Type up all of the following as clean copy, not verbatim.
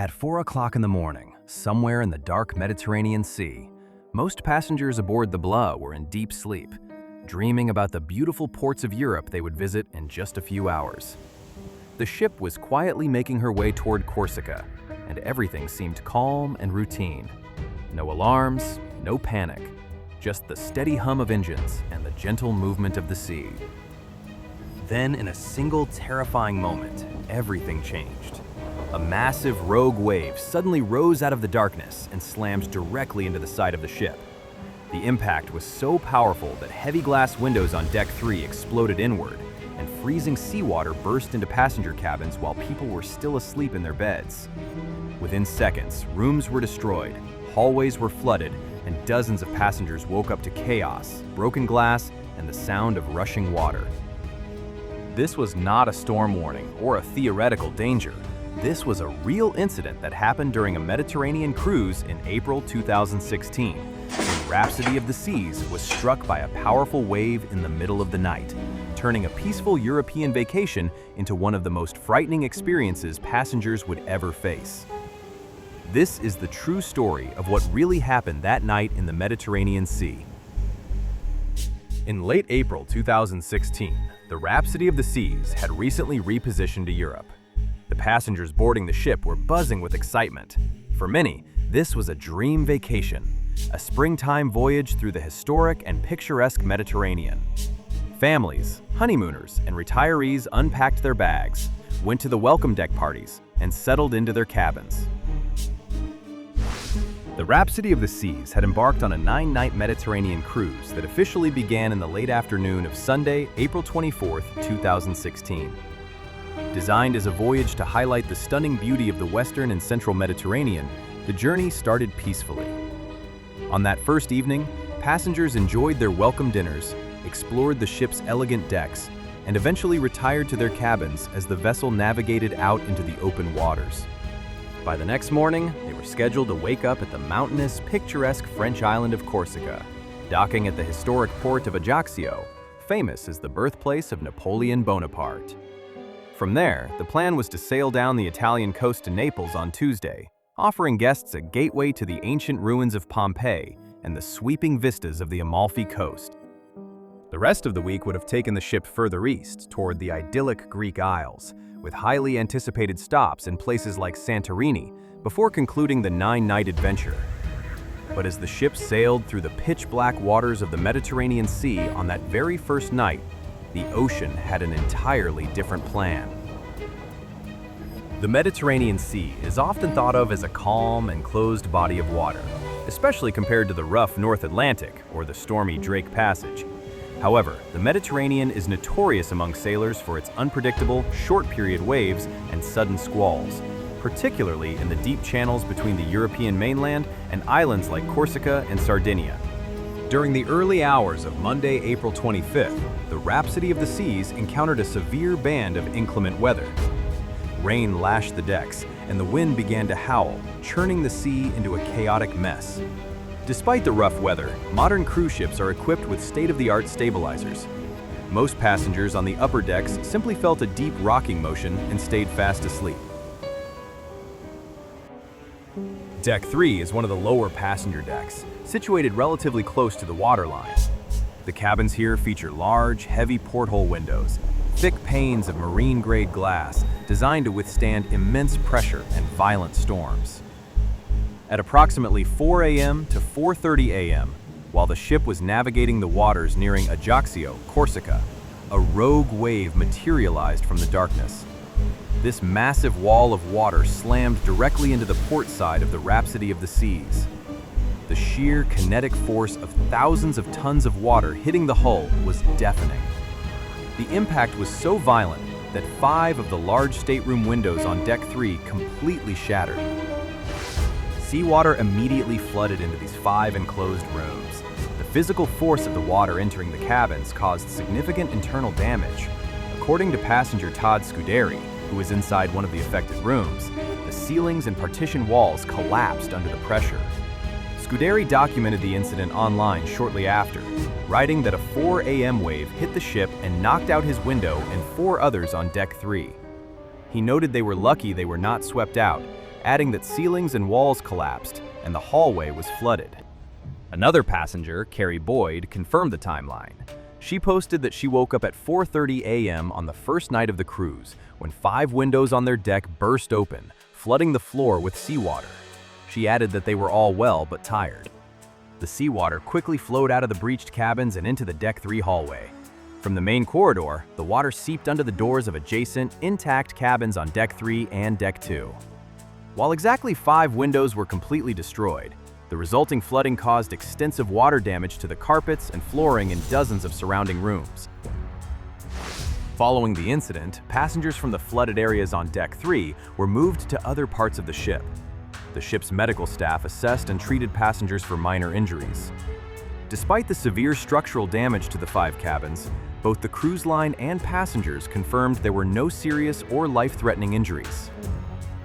At 4 o'clock in the morning, somewhere in the dark Mediterranean Sea, most passengers aboard the Blah were in deep sleep, dreaming about the beautiful ports of Europe they would visit in just a few hours. The ship was quietly making her way toward Corsica, and everything seemed calm and routine. No alarms, no panic, just the steady hum of engines and the gentle movement of the sea. Then, in a single terrifying moment, everything changed. A massive rogue wave suddenly rose out of the darkness and slammed directly into the side of the ship. The impact was so powerful that heavy glass windows on Deck 3 exploded inward, and freezing seawater burst into passenger cabins while people were still asleep in their beds. Within seconds, rooms were destroyed, hallways were flooded, and dozens of passengers woke up to chaos, broken glass, and the sound of rushing water. This was not a storm warning or a theoretical danger. This was a real incident that happened during a Mediterranean cruise in April 2016, when Rhapsody of the Seas was struck by a powerful wave in the middle of the night, turning a peaceful European vacation into one of the most frightening experiences passengers would ever face. This is the true story of what really happened that night in the Mediterranean Sea. In late April 2016, the Rhapsody of the Seas had recently repositioned to Europe. The passengers boarding the ship were buzzing with excitement. For many, this was a dream vacation, a springtime voyage through the historic and picturesque Mediterranean. Families, honeymooners, and retirees unpacked their bags, went to the welcome deck parties, and settled into their cabins. The Rhapsody of the Seas had embarked on a 9-night Mediterranean cruise that officially began in the late afternoon of Sunday, April 24, 2016. Designed as a voyage to highlight the stunning beauty of the Western and Central Mediterranean, the journey started peacefully. On that first evening, passengers enjoyed their welcome dinners, explored the ship's elegant decks, and eventually retired to their cabins as the vessel navigated out into the open waters. By the next morning, they were scheduled to wake up at the mountainous, picturesque French island of Corsica, docking at the historic port of Ajaccio, famous as the birthplace of Napoleon Bonaparte. From there, the plan was to sail down the Italian coast to Naples on Tuesday, offering guests a gateway to the ancient ruins of Pompeii and the sweeping vistas of the Amalfi Coast. The rest of the week would have taken the ship further east, toward the idyllic Greek Isles, with highly anticipated stops in places like Santorini, before concluding the 9-night adventure. But as the ship sailed through the pitch-black waters of the Mediterranean Sea on that very first night, the ocean had an entirely different plan. The Mediterranean Sea is often thought of as a calm and closed body of water, especially compared to the rough North Atlantic or the stormy Drake Passage. However, the Mediterranean is notorious among sailors for its unpredictable, short-period waves and sudden squalls, particularly in the deep channels between the European mainland and islands like Corsica and Sardinia. During the early hours of Monday, April 25th, the Rhapsody of the Seas encountered a severe band of inclement weather. Rain lashed the decks, and the wind began to howl, churning the sea into a chaotic mess. Despite the rough weather, modern cruise ships are equipped with state-of-the-art stabilizers. Most passengers on the upper decks simply felt a deep rocking motion and stayed fast asleep. Deck 3 is one of the lower passenger decks, situated relatively close to the waterline. The cabins here feature large, heavy porthole windows, thick panes of marine-grade glass designed to withstand immense pressure and violent storms. At approximately 4 a.m. to 4:30 a.m., while the ship was navigating the waters nearing Ajaccio, Corsica, a rogue wave materialized from the darkness. This massive wall of water slammed directly into the port side of the Rhapsody of the Seas. The sheer kinetic force of thousands of tons of water hitting the hull was deafening. The impact was so violent that 5 of the large stateroom windows on Deck 3 completely shattered. Seawater immediately flooded into these 5 enclosed rooms. The physical force of the water entering the cabins caused significant internal damage. According to passenger Todd Scuderi, who was inside one of the affected rooms, the ceilings and partition walls collapsed under the pressure. Scuderi documented the incident online shortly after, writing that a 4 a.m. wave hit the ship and knocked out his window and 4 others on Deck 3. He noted they were lucky they were not swept out, adding that ceilings and walls collapsed and the hallway was flooded. Another passenger, Carrie Boyd, confirmed the timeline. She posted that she woke up at 4:30 a.m. on the first night of the cruise when 5 windows on their deck burst open, flooding the floor with seawater. She added that they were all well but tired. The seawater quickly flowed out of the breached cabins and into the Deck 3 hallway. From the main corridor, the water seeped under the doors of adjacent, intact cabins on Deck 3 and Deck 2. While exactly 5 windows were completely destroyed, the resulting flooding caused extensive water damage to the carpets and flooring in dozens of surrounding rooms. Following the incident, passengers from the flooded areas on Deck 3 were moved to other parts of the ship. The ship's medical staff assessed and treated passengers for minor injuries. Despite the severe structural damage to the 5 cabins, both the cruise line and passengers confirmed there were no serious or life-threatening injuries.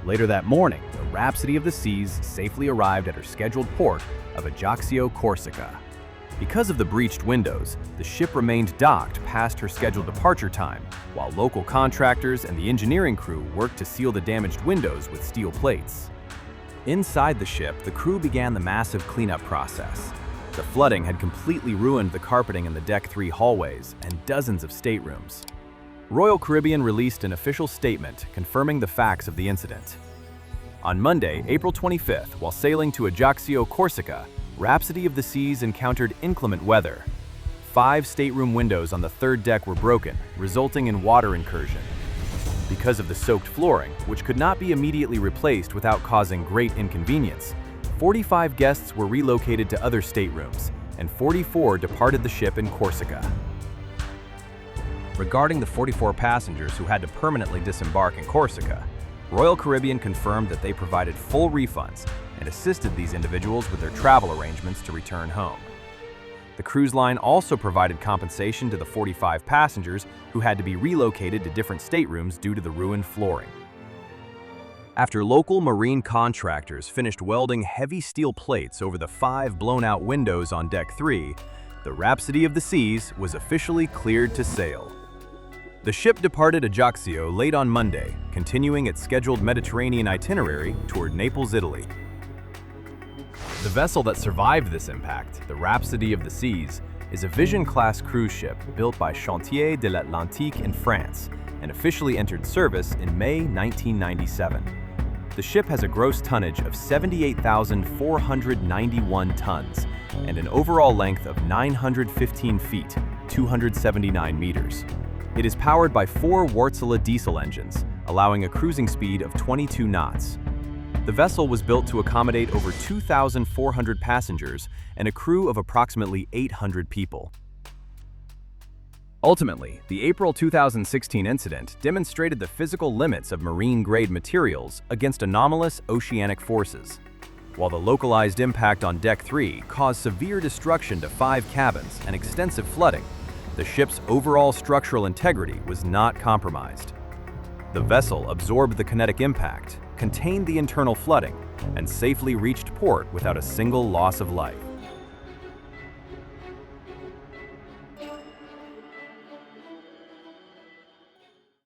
Later that morning, the Rhapsody of the Seas safely arrived at her scheduled port of Ajaccio, Corsica. Because of the breached windows, the ship remained docked past her scheduled departure time, while local contractors and the engineering crew worked to seal the damaged windows with steel plates. Inside the ship, the crew began the massive cleanup process. The flooding had completely ruined the carpeting in the Deck 3 hallways and dozens of staterooms. Royal Caribbean released an official statement confirming the facts of the incident. On Monday, April 25th, while sailing to Ajaccio, Corsica, Rhapsody of the Seas encountered inclement weather. 5 stateroom windows on the 3rd deck were broken, resulting in water incursion. Because of the soaked flooring, which could not be immediately replaced without causing great inconvenience, 45 guests were relocated to other staterooms, and 44 departed the ship in Corsica. Regarding the 44 passengers who had to permanently disembark in Corsica, Royal Caribbean confirmed that they provided full refunds and assisted these individuals with their travel arrangements to return home. The cruise line also provided compensation to the 45 passengers who had to be relocated to different staterooms due to the ruined flooring. After local marine contractors finished welding heavy steel plates over the 5 blown-out windows on Deck 3, the Rhapsody of the Seas was officially cleared to sail. The ship departed Ajaccio late on Monday, continuing its scheduled Mediterranean itinerary toward Naples, Italy. The vessel that survived this impact, the Rhapsody of the Seas, is a Vision-class cruise ship built by Chantier de l'Atlantique in France and officially entered service in May 1997. The ship has a gross tonnage of 78,491 tons and an overall length of 915 feet, 279 meters. It is powered by 4 Wärtsilä diesel engines, allowing a cruising speed of 22 knots. The vessel was built to accommodate over 2,400 passengers and a crew of approximately 800 people. Ultimately, the April 2016 incident demonstrated the physical limits of marine-grade materials against anomalous oceanic forces. While the localized impact on Deck 3 caused severe destruction to 5 cabins and extensive flooding, the ship's overall structural integrity was not compromised. The vessel absorbed the kinetic impact, contained the internal flooding, and safely reached port without a single loss of life.